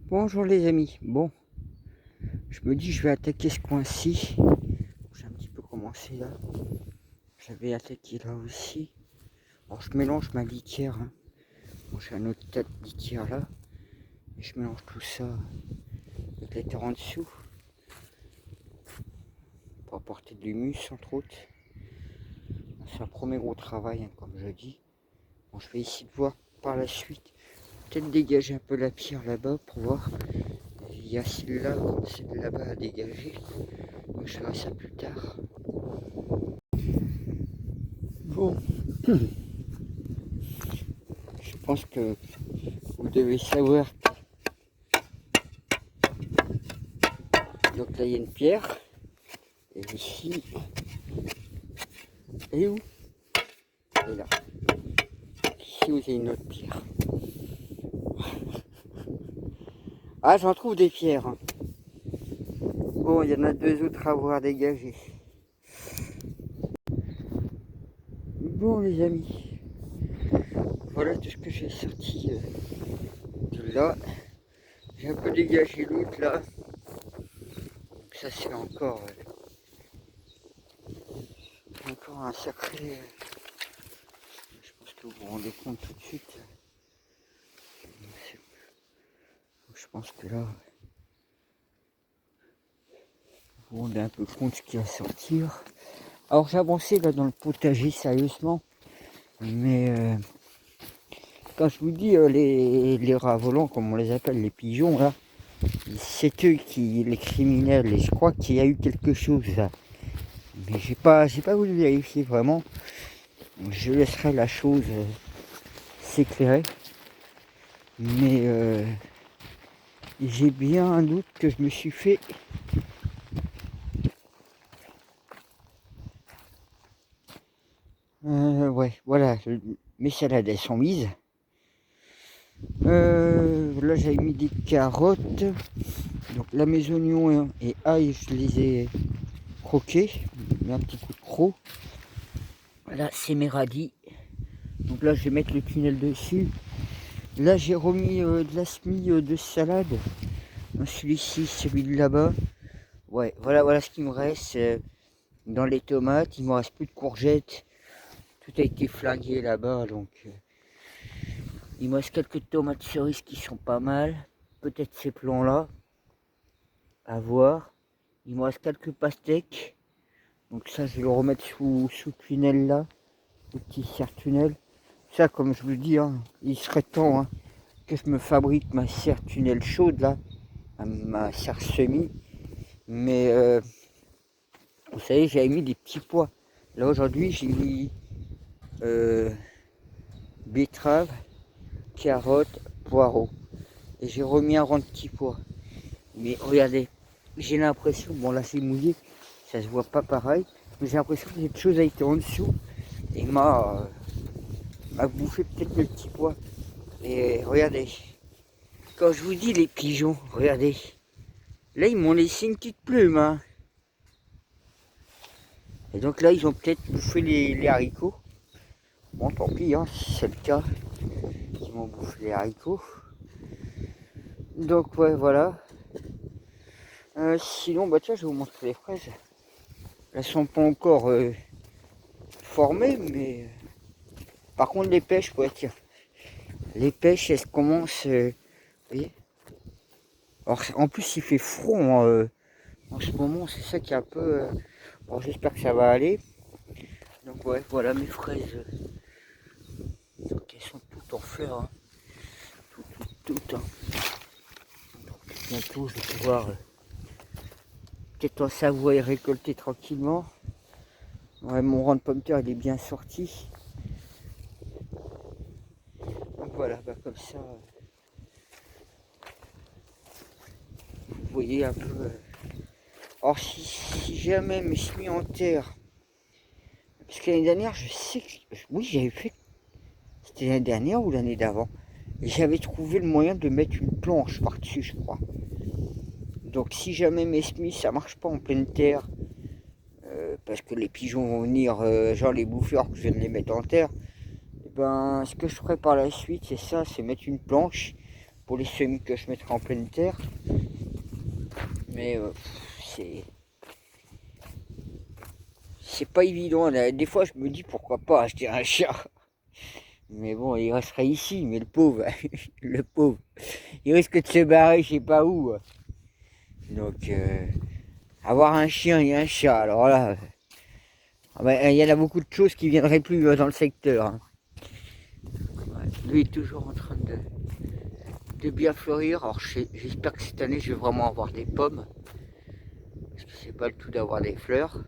Bonjour les amis, bon, je me dis je vais attaquer ce coin-ci, j'ai un petit peu commencé là, j'avais attaqué là aussi, alors je mélange ma litière, hein. Bon, j'ai un autre tas de litière là, et je mélange tout ça avec la terre en dessous, pour apporter de l'humus entre autres. C'est un premier gros travail, hein, comme je dis. Bon, je vais essayer de voir par la suite, peut-être dégager un peu la pierre là-bas pour voir. Il y a celle-là, comme celle là-bas à dégager, donc je ferai ça plus tard. Bon, je pense que vous devez savoir que donc là il y a une pierre, et ici, et où? Et là. Ici vous avez une autre pierre. Ah, j'en trouve des pierres, hein. Bon, il y en a deux autres à voir dégager. Bon les amis, voilà tout ce que j'ai sorti de là. J'ai un peu dégagé l'autre là. Donc ça c'est encore un sacré. Je pense que vous vous rendez compte tout de suite. Je pense que là, vous vous rendez un peu compte ce qu'il y a à sortir. Alors j'ai avancé là dans le potager sérieusement, mais quand je vous dis les rats volants, comme on les appelle, les pigeons là, c'est eux qui, les criminels, et je crois qu'il y a eu quelque chose là. Mais j'ai pas voulu vérifier vraiment. Je laisserai la chose s'éclairer. Mais j'ai bien un doute que je me suis fait. Ouais, voilà, mes salades elles sont mises. Là j'avais mis des carottes. Donc là mes oignons et ail, je les ai croqués. J'ai un petit coup de croc. Là c'est mes radis. Donc là je vais mettre le tunnel dessus. Là j'ai remis de la semis de salade. Celui-ci, celui de là-bas. Ouais, voilà ce qu'il me reste. Dans les tomates, il me reste plus de courgettes. Tout a été flingué là-bas, donc il me reste quelques tomates cerises qui sont pas mal. Peut-être ces plants-là, à voir. Il me reste quelques pastèques. Donc ça, je vais le remettre sous tunnel là, le petit serre-tunnel. Ça, comme je vous le dis, hein, il serait temps que je me fabrique ma serre-tunnel chaude là, ma serre semi. Mais vous savez, j'avais mis des petits pois. Là aujourd'hui, j'ai mis betterave, carottes, poireaux. Et j'ai remis un rang de petits pois. Mais regardez, j'ai l'impression, bon là c'est mouillé, ça se voit pas pareil, mais j'ai l'impression que quelque chose a été en dessous et m'a bouffé peut-être le petit pois. Et regardez, quand je vous dis les pigeons, regardez, là ils m'ont laissé une petite plume, hein. Et donc là ils ont peut-être bouffé les haricots. Bon tant pis, hein, si c'est le cas, ils m'ont bouffé les haricots. Donc ouais voilà. Sinon bah tiens je vais vous montrer les fraises. Elles sont pas encore formées, mais par contre les pêches, ouais tiens. Les pêches elles commencent. Vous voyez. Alors en plus il fait froid en ce moment, c'est ça qui est un peu. Bon j'espère que ça va aller. Donc ouais voilà mes fraises. Donc elles sont toutes en fleurs. Hein. Toutes. Hein. Donc bientôt je vais pouvoir peut-être en savourer et récolter tranquillement. Ouais, mon rang de pommes de terre il est bien sorti. Donc voilà, bah, comme ça, vous voyez un peu. Alors si jamais me suis mis en terre, parce que l'année dernière, je sais que oui j'avais fait, c'était l'année dernière ou l'année d'avant, et j'avais trouvé le moyen de mettre une planche par-dessus, je crois. Donc si jamais mes semis ça marche pas en pleine terre, parce que les pigeons vont venir, genre les bouffeurs que je viens de les mettre en terre, et ben ce que je ferai par la suite c'est ça, c'est mettre une planche pour les semis que je mettrai en pleine terre. Mais c'est pas évident. Là. Des fois, je me dis pourquoi pas acheter un chat. Mais bon, il resterait ici. Mais le pauvre, le pauvre, il risque de se barrer, je sais pas où. Donc, avoir un chien et un chat, alors là, il y en a beaucoup de choses qui viendraient plus dans le secteur. Hein. Ouais, lui est toujours en train de bien fleurir. Alors, j'espère que cette année, je vais vraiment avoir des pommes. Parce que c'est pas le tout d'avoir des fleurs.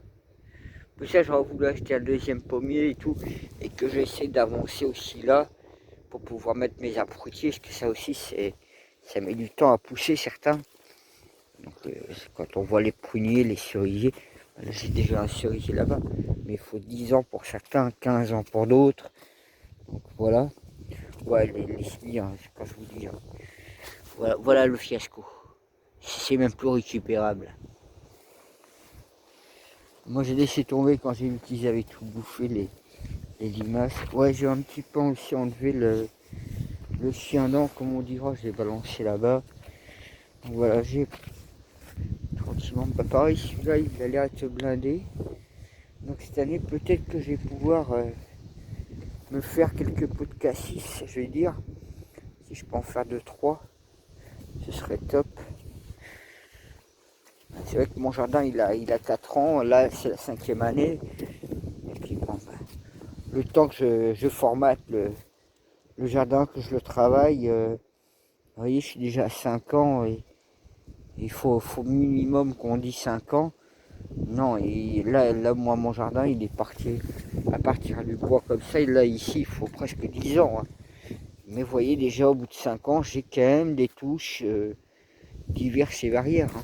Pour ça, j'aurais voulu acheter un deuxième pommier et tout, et que j'essaie d'avancer aussi là pour pouvoir mettre mes abrutis, parce que ça aussi, ça met du temps à pousser certains. Donc, quand on voit les pruniers, les cerisiers, là, j'ai déjà un cerisier là-bas, mais il faut 10 ans pour certains, 15 ans pour d'autres. Donc voilà. Ouais, les sbires, hein, c'est quand je vous dis. Hein. Voilà le fiasco. C'est même plus récupérable. Moi j'ai laissé tomber quand j'ai vu qu'ils avaient tout bouffé les limaces. Ouais, j'ai un petit peu aussi enlevé le chien dent, comme on dira, je l'ai balancé là-bas. Donc voilà, j'ai tranquillement. Bah pareil, celui-là il a l'air de se blinder. Donc cette année peut-être que je vais pouvoir me faire quelques pots de cassis, je vais dire. Si je peux en faire 2-3, ce serait top. C'est vrai que mon jardin il a 4 ans, là c'est la 5e année. Et puis bon, bah, le temps que je formate le jardin, que je le travaille, vous voyez, je suis déjà à 5 ans et il faut minimum qu'on dit 5 ans. Non, et là, moi, mon jardin, il est parti à partir du bois comme ça. Et là, ici, il faut presque 10 ans. Hein. Mais vous voyez, déjà, au bout de 5 ans, j'ai quand même des touches diverses et variées. Hein.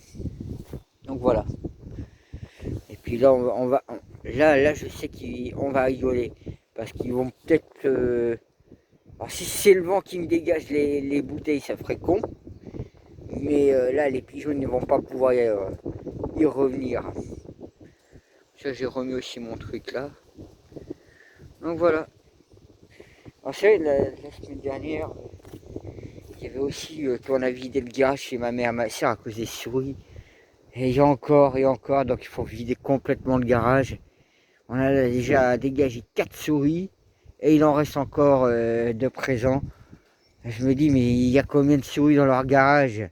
Donc voilà. Et puis là, on va là, je sais qu'on va rigoler. Parce qu'ils vont peut-être... alors, si c'est le vent qui me dégage les bouteilles, ça ferait con. Mais là, les pigeons ne vont pas pouvoir y revenir. Ça, j'ai remis aussi mon truc là. Donc voilà. Alors, vous savez, la semaine dernière, il y avait aussi qu'on a vidé le garage chez ma mère et ma soeur à cause des souris. Et il y a encore et encore, donc il faut vider complètement le garage. On a déjà dégagé 4 souris et il en reste encore de présents. Je me dis, mais il y a combien de souris dans leur garage?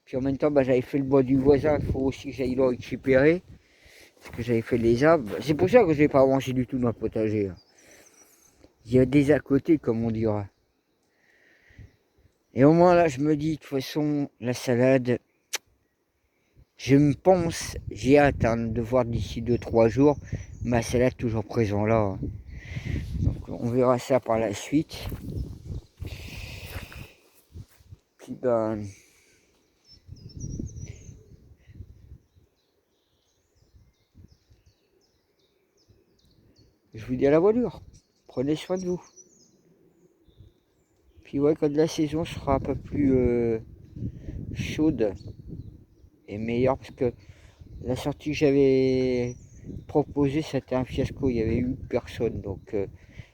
Puis en même temps, bah, j'avais fait le bois du voisin, il faut aussi que j'aille le récupérer. Parce que j'avais fait les arbres. C'est pour ça que je n'ai pas mangé du tout dans le potager. Il y a des à côté, comme on dira. Et au moins là, je me dis, de toute façon, la salade, je me pense, j'ai hâte de voir d'ici 2-3 jours, ma salade toujours présent là. Donc on verra ça par la suite. Puis ben... je vous dis à la voilure. Prenez soin de vous. Puis ouais, quand la saison sera un peu plus chaude et meilleure, parce que la sortie que j'avais proposée, c'était un fiasco, il n'y avait eu personne. Donc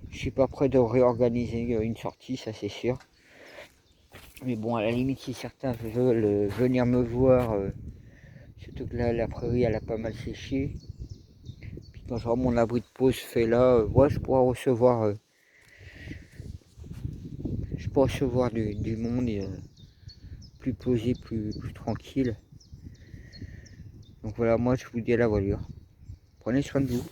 je suis pas prêt de réorganiser une sortie, ça c'est sûr. Mais bon, à la limite, si certains veulent venir me voir, surtout que là, la prairie, elle a pas mal séché. Puis quand j'aurai mon abri de pause fait là, ouais, je pourrais recevoir du monde plus posé, plus tranquille. Donc voilà, moi je vous dis à la voilure. Prenez soin de vous.